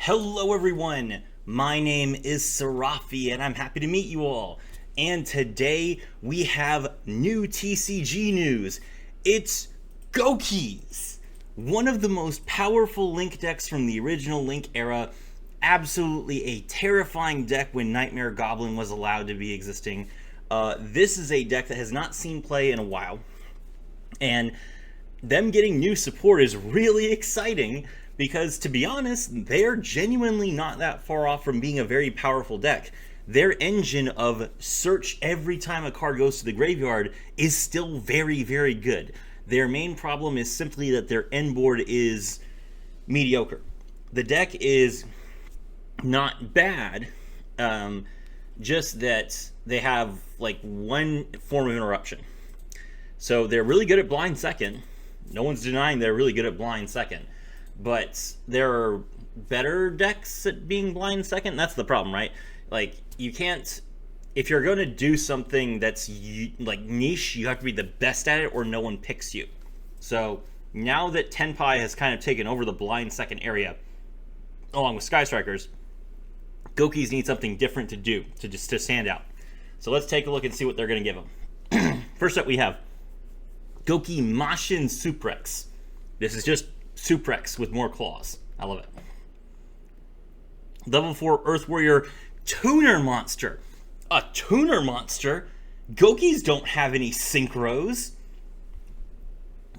Hello everyone, my name is Serafi and I'm happy to meet you all. And today we have new TCG news. It's Gouki's, one of the most powerful Link decks from the original Link era. Absolutely a terrifying deck when Nightmare Goblin was allowed to be existing. This is a deck that has not seen play in a while. And them getting new support is really exciting because, to be honest, they're genuinely not that far off from being a very powerful deck. Their engine of search every time a card goes to the graveyard is still very, very good. Their main problem is simply that their end board is mediocre. The deck is not bad, just that they have like one form of interruption. So they're really good at blind second. No one's denying they're really good at blind second. But there are better decks at being blind second. That's the problem, right? Like, you can't... If you're going to do something that's like niche, you have to be the best at it or no one picks you. So now that Tenpai has kind of taken over the blind second area, along with Sky Strikers, Gouki's need something different to do to stand out. So let's take a look and see what they're going to give them. First up, we have Gouki Mashin Suprex. This is just Suprex with more claws. I love it. Level 4 Earth Warrior Tuner Monster. A tuner monster? Goukis don't have any synchros.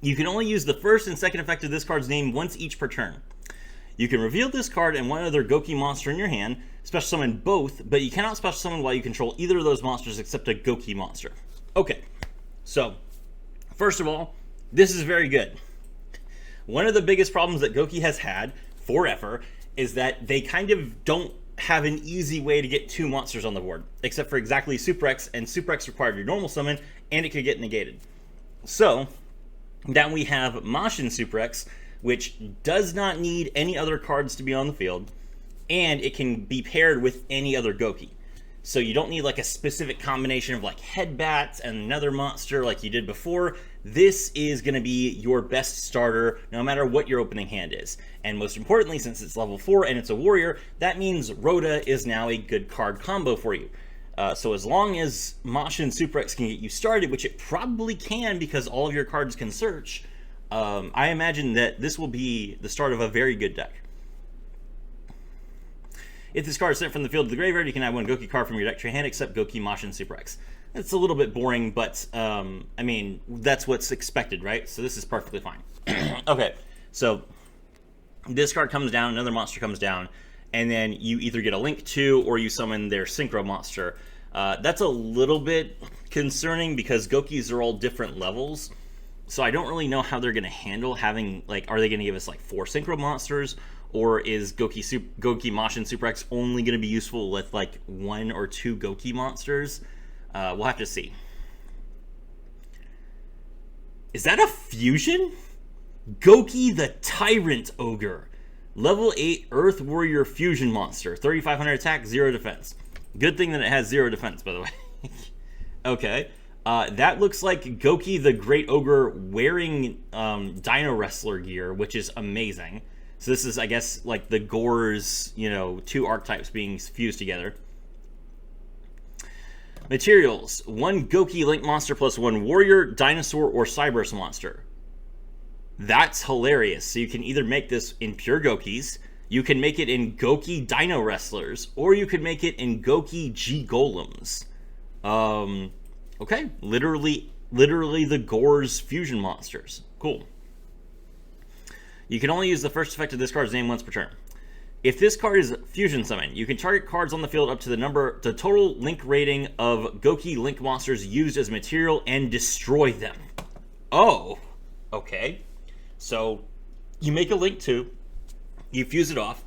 You can only use the first and second effect of this card's name once each per turn. You can reveal this card and one other Gouki monster in your hand, special summon both, but you cannot special summon while you control either of those monsters except a Gouki monster. Okay, so first of all, this is very good. One of the biggest problems that Gouki has had forever is that they kind of don't have an easy way to get two monsters on the board, except for exactly Suprex, and Suprex required your normal summon, and it could get negated. So, now we have Mashin Suprex, which does not need any other cards to be on the field, and it can be paired with any other Gouki. So you don't need like a specific combination of like Headbats and another monster like you did before. This is going to be your best starter no matter what your opening hand is. And most importantly, since it's level 4 and it's a warrior, that means Rhoda is now a good card combo for you. So as long as Mashin Suprex can get you started, which it probably can because all of your cards can search, I imagine that this will be the start of a very good deck. If this card is sent from the field to the graveyard, you can add one Gouki card from your deck to your hand except Gouki Mashin Suprex. It's a little bit boring, but I mean, that's what's expected, right? So this is perfectly fine. Okay, so this card comes down, another monster comes down, and then you either get a Link 2 or you summon their Synchro monster. That's a little bit concerning because Goukis are all different levels. So I don't really know how they're going to handle having, like, are they going to give us like 4 Synchro monsters? Or is Gouki Mashin Suprex only going to be useful with like 1 or 2 Gouki monsters? We'll have to see. Is that a fusion? Gouki the Tyrant Ogre. Level 8 Earth Warrior Fusion Monster. 3,500 attack, 0 defense. Good thing that it has 0 defense, by the way. Okay. That looks like Gouki the Great Ogre wearing Dino Wrestler gear, which is amazing. So this is, I guess, like the Gore's, you know, 2 archetypes being fused together. Materials. 1 Gouki Link monster plus 1 Warrior, Dinosaur, or Cyberse monster. That's hilarious. So you can either make this in pure Goukis, you can make it in Gouki Dino Wrestlers, or you could make it in Gouki G Golems. Okay. Literally the Gore's fusion monsters. Cool. You can only use the first effect of this card's name once per turn. If this card is fusion summon, you can target cards on the field up to the total Link rating of Gouki Link monsters used as material and destroy them. Oh, okay. So you make a Link 2, you fuse it off,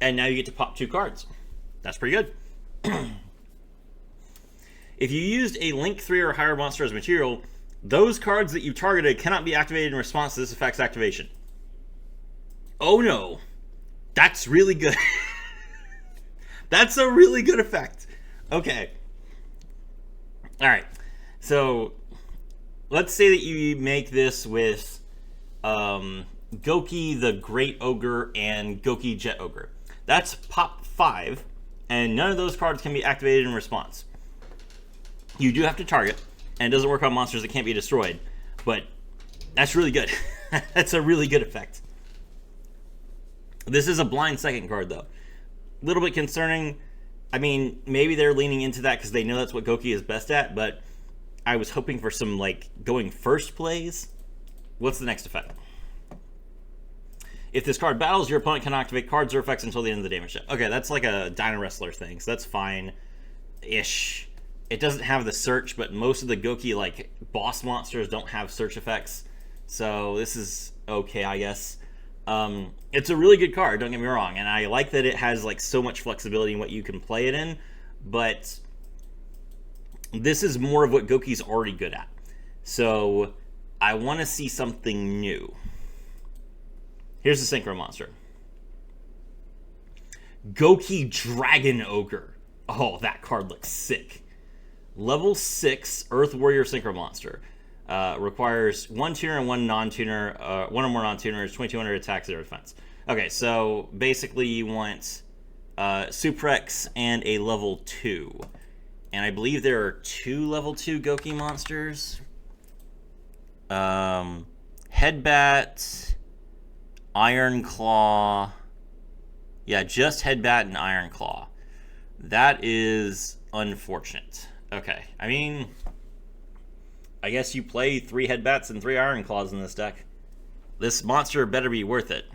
and now you get to pop 2 cards. That's pretty good. If you used a Link 3 or higher monster as material, those cards that you targeted cannot be activated in response to this effect's activation. Oh no, that's really good. That's a really good effect. Okay. All right. So let's say that you make this with Gouki the Great Ogre and Gouki Jet Ogre. That's pop 5, and none of those cards can be activated in response. You do have to target, and it doesn't work on monsters that can't be destroyed, but that's really good. That's a really good effect. This is a blind second card, though. A little bit concerning. I mean, maybe they're leaning into that because they know that's what Gouki is best at, but I was hoping for some, like, going first plays. What's the next effect? If this card battles, your opponent can activate cards or effects until the end of the damage step. Okay, that's like a Dino Wrestler thing, so that's fine-ish. It doesn't have the search, but most of the Gouki, like, boss monsters don't have search effects, so this is okay, I guess. It's a really good card, don't get me wrong, and I like that it has, like, so much flexibility in what you can play it in, but this is more of what Gouki's already good at. So I want to see something new. Here's the Synchro Monster. Gouki Dragon Ogre. Oh, that card looks sick. Level 6 Earth Warrior Synchro Monster. Requires 1 tuner and 1 non-tuner, 1 or more non-tuners, 2200 attack, 0 defense. Okay, so basically you want Suprex and a level 2. And I believe there are 2 level 2 Gouki monsters. Headbat, Iron Claw. Yeah, just Headbat and Iron Claw. That is unfortunate. Okay, I mean, I guess you play 3 Headbats and 3 Iron Claws in this deck. This monster better be worth it.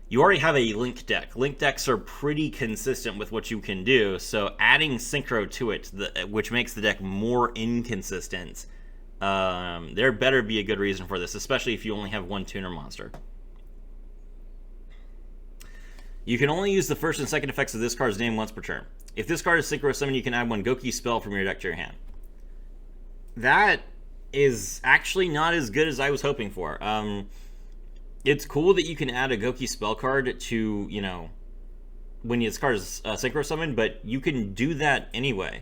You already have a Link deck. Link decks are pretty consistent with what you can do, so adding Synchro to it, which makes the deck more inconsistent, there better be a good reason for this, especially if you only have 1 tuner monster. You can only use the first and second effects of this card's name once per turn. If this card is Synchro Summon, you can add 1 Gouki spell from your deck to your hand. That is actually not as good as I was hoping for. It's cool that you can add a Gouki spell card to, you know, when this card is Synchro Summon, but you can do that anyway.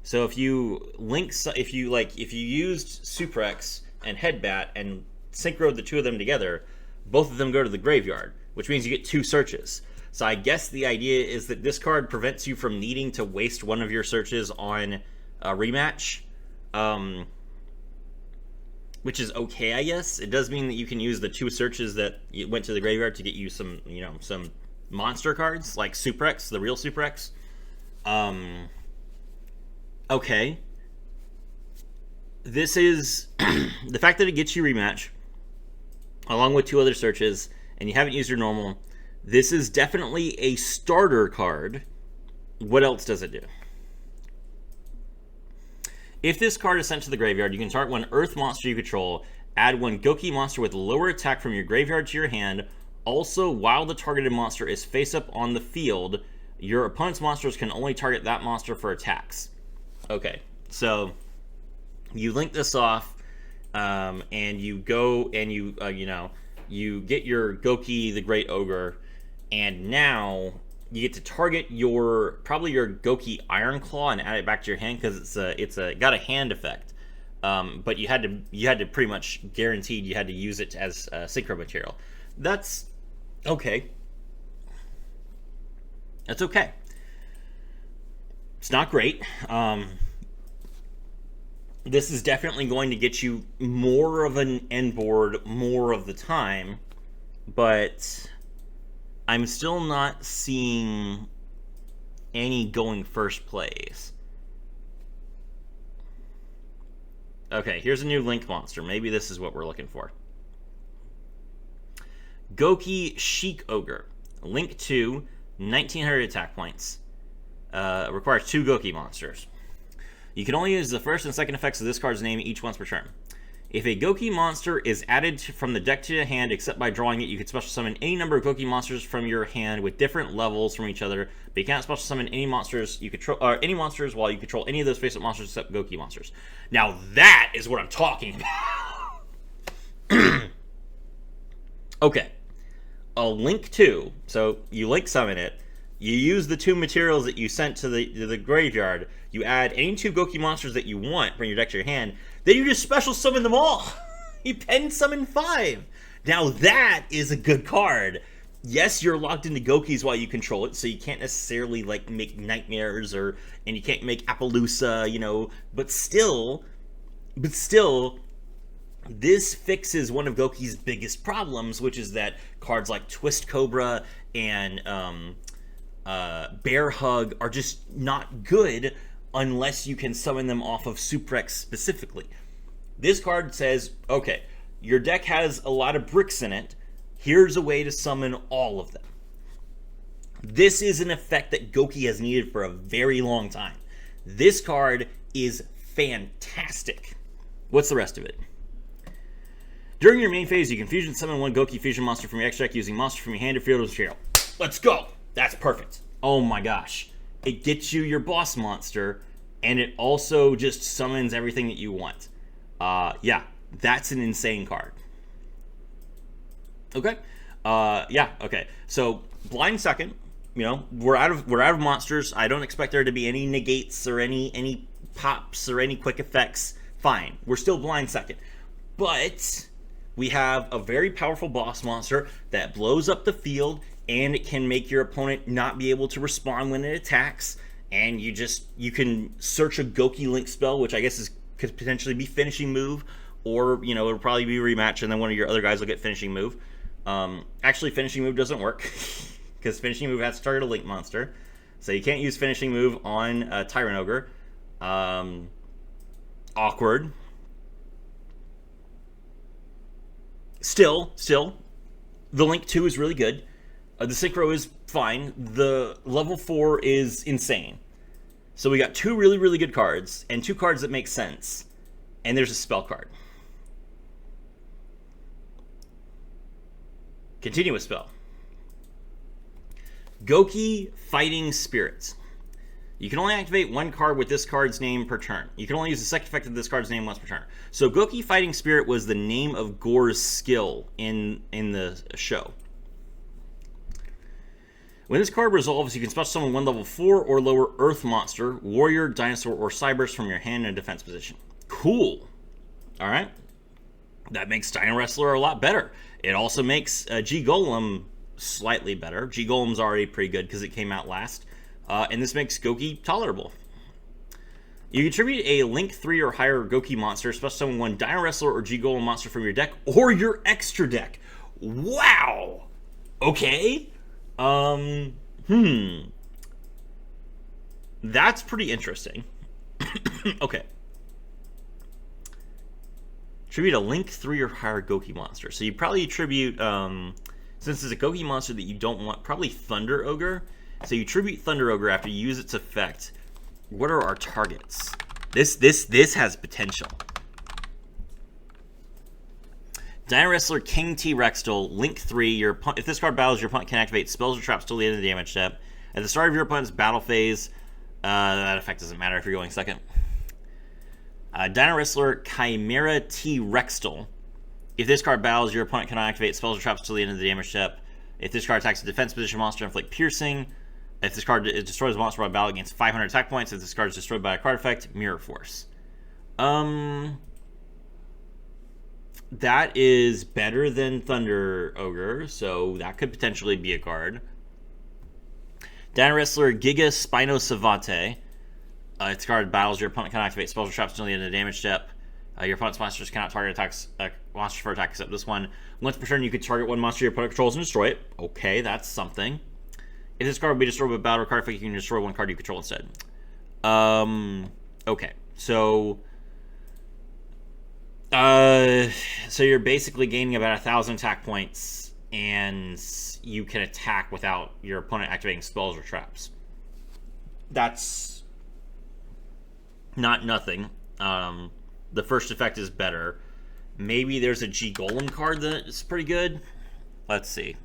So if you used Suprex and Headbat and synchroed the 2 of them together, both of them go to the graveyard, which means you get 2 searches. So I guess the idea is that this card prevents you from needing to waste one of your searches on a rematch. Which is okay, I guess. It does mean that you can use the 2 searches that went to the graveyard to get you some, you know, some monster cards, like Suprex, the real Suprex. Okay. This is... the fact that it gets you rematch, along with 2 other searches, and you haven't used your normal, this is definitely a starter card. What else does it do? If this card is sent to the graveyard, you can target 1 Earth monster you control, add 1 Gouki monster with lower attack from your graveyard to your hand. Also, while the targeted monster is face up on the field, your opponent's monsters can only target that monster for attacks. Okay, so you link this off, and you go and you get your Gouki, the Great Ogre, and now you get to target probably your Gouki Iron Claw and add it back to your hand because it's got a hand effect. But you had to pretty much guaranteed you had to use it as synchro material. That's okay. That's okay. It's not great. This is definitely going to get you more of an end board more of the time, but I'm still not seeing any going first plays. Okay, here's a new Link monster. Maybe this is what we're looking for. Gouki Sheik Ogre. Link 2, 1900 attack points. Requires 2 Gouki monsters. You can only use the first and second effects of this card's name each once per turn. If a Gouki monster is added from the deck to your hand except by drawing it, you can special summon any number of Gouki monsters from your hand with different levels from each other, but you can't special summon any monsters you control, or any monsters while you control any of those face-up monsters except Gouki monsters. Now that is what I'm talking about. Okay. A Link 2, so you Link summon it, you use the 2 materials that you sent to the graveyard, you add any 2 Gouki monsters that you want from your deck to your hand, then you just special summon them all. You pen summon 5. Now that is a good card. Yes, you're locked into Gouki's while you control it, so you can't necessarily like make nightmares and you can't make Appaloosa, but still, this fixes one of Gouki's biggest problems, which is that cards like Twist Cobra and Bear Hug are just not good unless you can summon them off of Suprex specifically. This card says, okay, your deck has a lot of bricks in it. Here's a way to summon all of them. This is an effect that Gouki has needed for a very long time. This card is fantastic. What's the rest of it? During your main phase, you can fusion summon one Gouki fusion monster from your extra deck using monster from your hand or field of material. Let's go! That's perfect. Oh my gosh. It gets you your boss monster, and it also just summons everything that you want. Yeah, that's an insane card. Okay. Yeah, okay. So, blind second. We're out of monsters. I don't expect there to be any negates or any pops or any quick effects. Fine. We're still blind second. But we have a very powerful boss monster that blows up the field, and it can make your opponent not be able to respond when it attacks. And you can search a Gouki Link spell, which I guess could potentially be finishing move, or it'll probably be rematch, and then one of your other guys will get finishing move. Actually, finishing move doesn't work because finishing move has to target a Link monster, so you can't use finishing move on Tyrant Ogre. Awkward. Still, the Link 2 is really good. The Synchro is fine. The level 4 is insane. So we got 2 really, really good cards, and 2 cards that make sense. And there's a spell card. Continuous spell. Gouki Fighting Spirits. You can only activate 1 card with this card's name per turn. You can only use the second effect of this card's name once per turn. So Gouki Fighting Spirit was the name of Gore's skill in the show. When this card resolves, you can special summon 1 level 4 or lower Earth monster, warrior, dinosaur, or cyberse from your hand in a defense position. Cool. Alright. That makes Dino Wrestler a lot better. It also makes G Golem slightly better. G Golem's already pretty good because it came out last. And this makes Gouki tolerable. You contribute a Link 3 or higher Gouki monster, special summon 1 Dino Wrestler or G Golem monster from your deck or your extra deck. Wow! Okay. That's pretty interesting. Okay. Tribute a Link 3 or higher Gouki monster. So you probably tribute, since it's a Gouki monster that you don't want, probably Thunder Ogre. So you tribute Thunder Ogre after you use its effect. What are our targets? This has potential. Dino Wrestler King T-Rextal, Link 3. If this card battles, your opponent can activate spells or traps till the end of the damage step. At the start of your opponent's battle phase, that effect doesn't matter if you're going second. Dino Wrestler Chimera T-Rextal. If this card battles, your opponent cannot activate spells or traps till the end of the damage step. If this card attacks a defense position monster, inflict piercing. If this card destroys a monster by battle against 500 attack points, if this card is destroyed by a card effect, Mirror Force. That is better than Thunder Ogre, so that could potentially be a card. Dino Wrestler Giga Spino Savate. If this card battles, your opponent cannot activate spells or traps until the end of the damage step. Your opponent's monsters cannot target monsters for attack except this one. Once per turn, you can target one monster your opponent controls and destroy it. Okay, that's something. If this card will be destroyed with battle or card effect, you can destroy one card you control instead. Okay, so you're basically gaining about 1,000 attack points, and you can attack without your opponent activating spells or traps. That's not nothing. The first effect is better. Maybe there's a G Golem card that is pretty good. Let's see.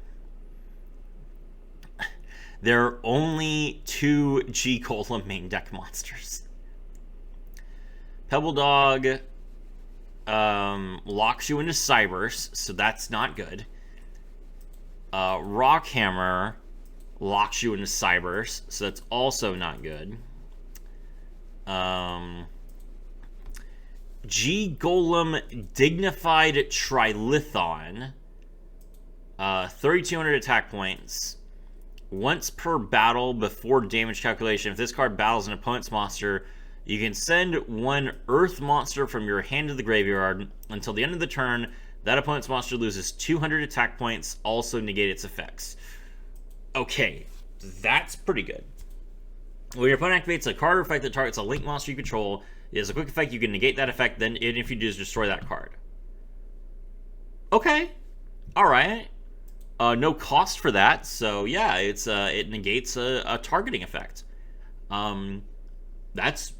There are only 2 G Golem main deck monsters. Pebble Dog locks you into Cyberse, so that's not good. Rockhammer locks you into Cyberse, so that's also not good. G Golem Dignified Trilithon 3,200 attack points. Once per battle before damage calculation, if this card battles an opponent's monster, you can send one earth monster from your hand to the graveyard. Until the end of the turn, that opponent's monster loses 200 attack points, also negate its effects. Okay, that's pretty good. When your opponent activates a card or effect that targets a link monster you control, it has a quick effect, you can negate that effect, then if you do is destroy that card. Okay, alright. No cost for that, so yeah, it negates a targeting effect. That's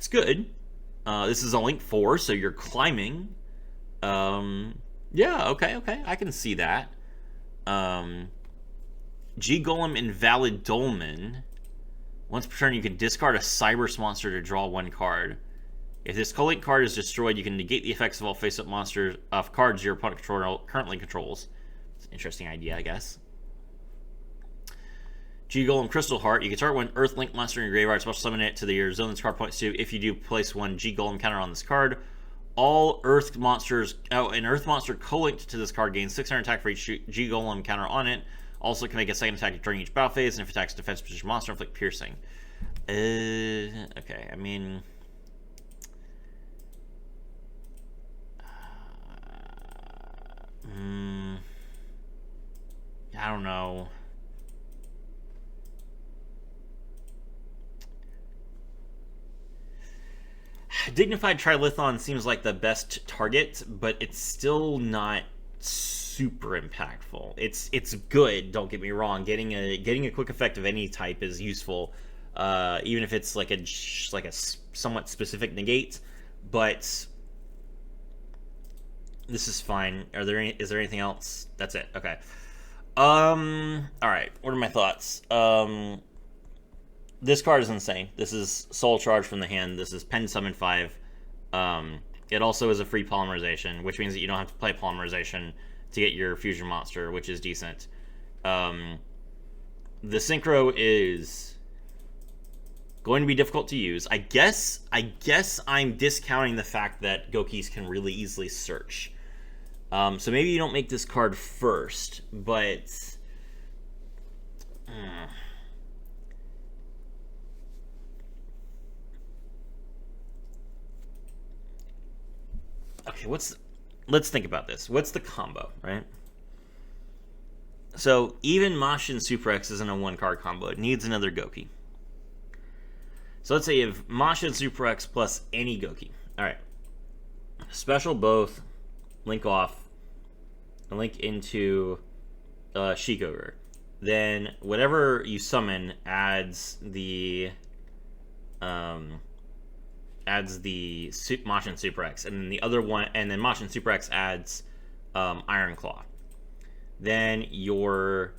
good. This is a link 4, so you're climbing. Yeah, okay, I can see that. G-Golem Invalid Dolmen. Once per turn, you can discard a Cybers monster to draw 1 card. If this co-link card is destroyed, you can negate the effects of all face-up monsters of cards your opponent currently controls. It's an interesting idea, I guess. G-Golem Crystal Heart. You can target one Earth Link monster in your graveyard, special summon it to your zone this card points to. If you do, place one G-Golem counter on this card. All Earth monsters... Oh, an Earth monster co-linked to this card gains 600 attack for each G-Golem counter on it. Also can make a second attack during each battle phase, and if it attacks a defense position monster, inflict piercing. Okay, I mean... I don't know. Dignified Trilithon seems like the best target, but it's still not super impactful. It's good, don't get me wrong. Getting a quick effect of any type is useful, even if it's like a somewhat specific negate. But this is fine. Is there anything else? That's it. Okay. All right. What are my thoughts? This card is insane. This is Soul Charge from the hand. This is Pen Summon 5. It also is a free polymerization, which means that you don't have to play polymerization to get your fusion monster, which is decent. The synchro is going to be difficult to use. I guess I'm discounting the fact that Goukis can really easily search. So maybe you don't make this card first, but... Okay, let's think about this. What's the combo, right? So even Mashin Super X isn't a 1-card combo. It needs another Gouki. So let's say you have Mashin Super X plus any Gouki. All right. Special both, link off, and link into Sheik Ogre. Then whatever you summon adds the Mashin Super X, and then the other one, and then Mashin Super X adds Iron Claw. Then your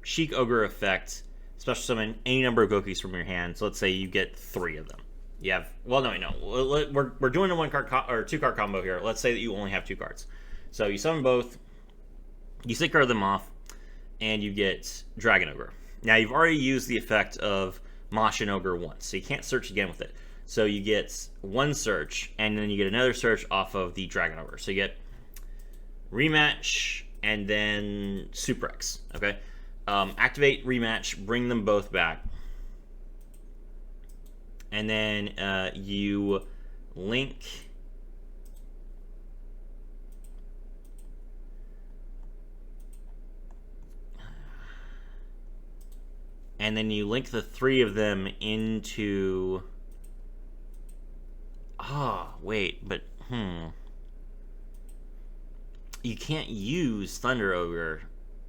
Sheik Ogre effect, special summon any number of Goukis from your hand. So let's say you get 3 of them. You have, well, no, we're doing a 1-card or 2-card combo here. Let's say that you only have 2 cards. So you summon both, you synchro them off, and you get Dragon Ogre. Now you've already used the effect of Mashin Ogre once, so you can't search again with it. So you get 1 search, and then you get another search off of the Dragon Ogre. So you get rematch, and then Super X, okay? Activate rematch, bring them both back. And then you link... And then you link the 3 of them into... wait, but... You can't use Thunder Ogre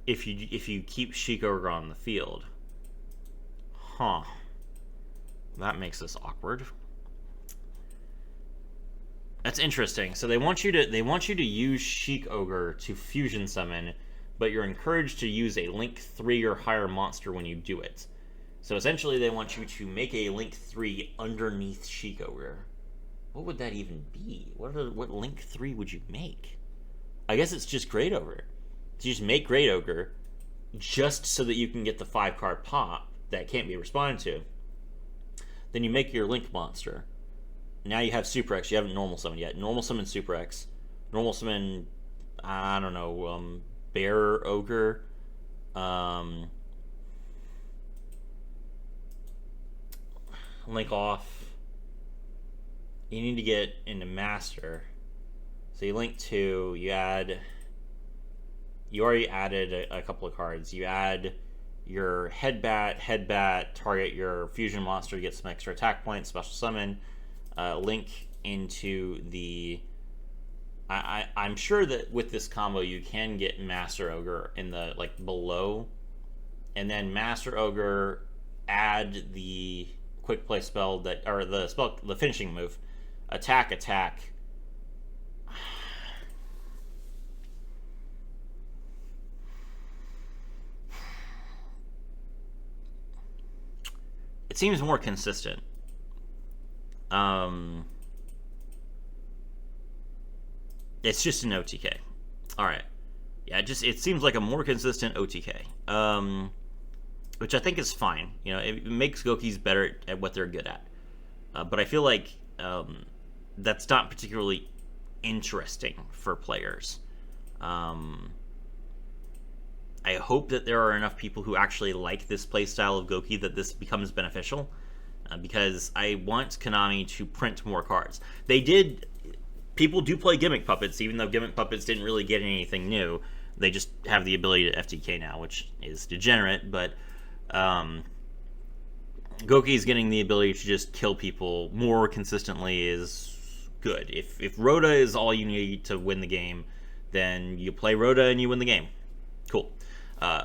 if you keep Sheik Ogre on the field. Huh. That makes this awkward. That's interesting. So they want you to use Sheik Ogre to fusion summon, but you're encouraged to use a Link 3 or higher monster when you do it. So essentially they want you to make a Link 3 underneath Sheik Ogre. What would that even be? What Link 3 would you make? I guess it's just Great Ogre. So you just make Great Ogre just so that you can get the 5-card pop that can't be responded to. Then you make your Link monster. Now you have Super X. You haven't normal summoned yet. Normal summon Super X. Normal summon I don't know, bear ogre. Link off. You need to get into master. So you link 2, you add. You already added a couple of cards. You add your headbat, target your fusion monster to get some extra attack points, special summon, link into the. I'm sure that with this combo you can get Master Ogre in the below, and then Master Ogre add the quick play spell the finishing move, attack. It seems more consistent. It's just an OTK. All right. Yeah, it seems like a more consistent OTK. Which I think is fine. You know, it makes Gokis better at what they're good at. But I feel like that's not particularly interesting for players. I hope that there are enough people who actually like this playstyle of Gouki that this becomes beneficial, because I want Konami to print more cards. People do play Gimmick Puppets, even though Gimmick Puppets didn't really get anything new. They just have the ability to FTK now, which is degenerate, but Gouki is getting the ability to just kill people more consistently is good. If Rhoda is all you need to win the game, then you play Rhoda and you win the game. Cool.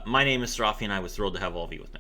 My name is Serafi, and I was thrilled to have all of you with me.